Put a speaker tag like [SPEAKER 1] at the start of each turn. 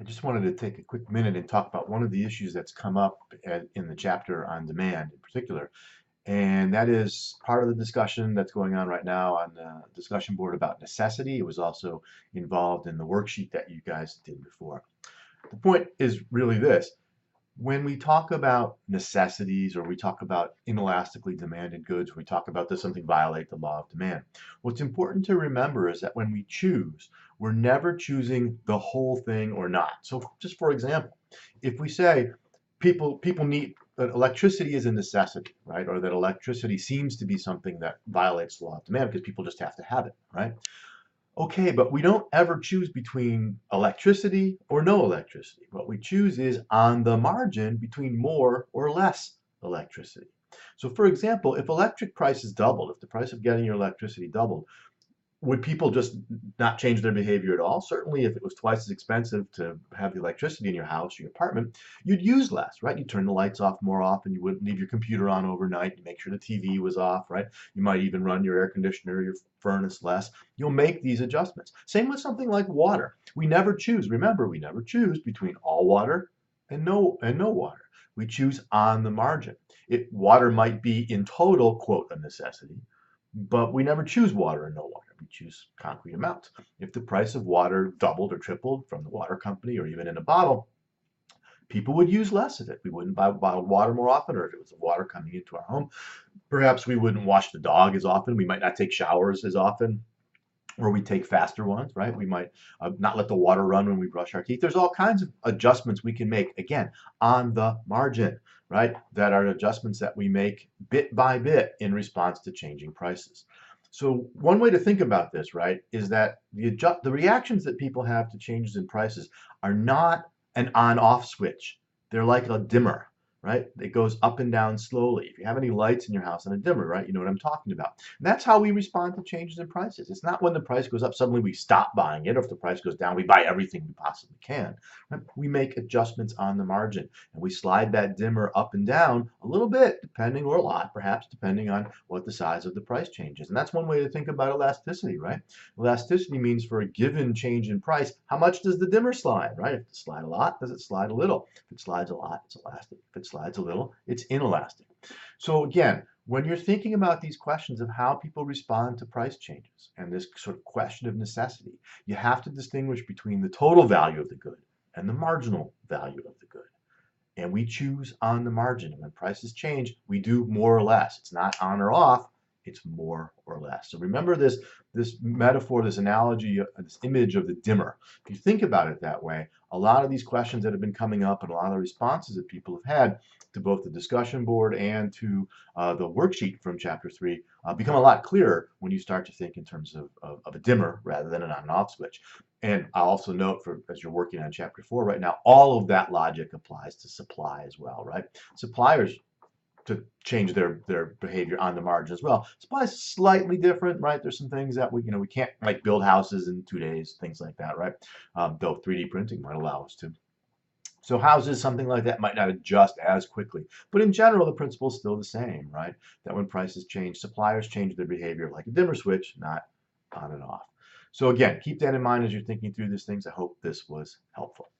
[SPEAKER 1] I just wanted to take a quick minute and talk about one of the issues that's come up in the chapter on demand in particular. And that is part of the discussion that's going on right now on the discussion board about necessity. It was also involved in the worksheet that you guys did before. The point is really this. When we talk about necessities or we talk about inelastically demanded goods, we talk about does something violate the law of demand. What's important to remember is that when we choose, we're never choosing the whole thing or not. So just for example, if we say people need that electricity is a necessity, right? Or that electricity seems to be something that violates the law of demand because people just have to have it, right? Okay, but we don't ever choose between electricity or no electricity. What we choose is on the margin between more or less electricity. So for example, if electric prices doubled, if the price of getting your electricity doubled, would people just not change their behavior at all? Certainly, if it was twice as expensive to have the electricity in your house, your apartment, you'd use less, right? You'd turn the lights off more often. You wouldn't leave your computer on overnight. You make sure the TV was off, right? You might even run your air conditioner, your furnace less. You'll make these adjustments. Same with something like water. We never choose. Remember, we never choose between all water and no water. We choose on the margin. Water might be in total, quote, a necessity, but we never choose water and no water. We choose concrete amounts. If the price of water doubled or tripled from the water company or even in a bottle, people would use less of it. We wouldn't buy bottled water more often, or if it was water coming into our home, perhaps we wouldn't wash the dog as often. We might not take showers as often, or we take faster ones, right? We might not let the water run when we brush our teeth. There's all kinds of adjustments we can make, again, on the margin, right? That are adjustments that we make bit by bit in response to changing prices. So one way to think about this, right, is that the reactions that people have to changes in prices are not an on-off switch. They're like a dimmer, right? It goes up and down slowly. If you have any lights in your house and a dimmer, right, you know what I'm talking about. And that's how we respond to changes in prices. It's not when the price goes up, suddenly we stop buying it, or if the price goes down, we buy everything we possibly can. Right? We make adjustments on the margin, and we slide that dimmer up and down a little bit, depending, or a lot, perhaps, depending on what the size of the price changes. And that's one way to think about elasticity, right? Elasticity means for a given change in price, how much does the dimmer slide, right? If it slides a lot, does it slide a little? If it slides a lot, it's elastic. If it slides a little, it's inelastic. So again, when you're thinking about these questions of how people respond to price changes and this sort of question of necessity, you have to distinguish between the total value of the good and the marginal value of the good. And we choose on the margin. And when prices change, we do more or less. It's not on or off, it's more or less. So remember this metaphor, this analogy, this image of the dimmer. If you think about it that way, a lot of these questions that have been coming up and a lot of the responses that people have had to both the discussion board and to the worksheet from chapter 3 become a lot clearer when you start to think in terms of a dimmer rather than an on and off switch. And I'll also note, for as you're working on chapter 4 right now, all of that logic applies to supply as well, right? Suppliers to change their behavior on the margin as well. Supply is slightly different, right? There's some things that we can't like build houses in 2 days, things like that, right? Though 3D printing might allow us to. So houses, something like that, might not adjust as quickly. But in general, the principle is still the same, right? That when prices change, suppliers change their behavior like a dimmer switch, not on and off. So again, keep that in mind as you're thinking through these things. I hope this was helpful.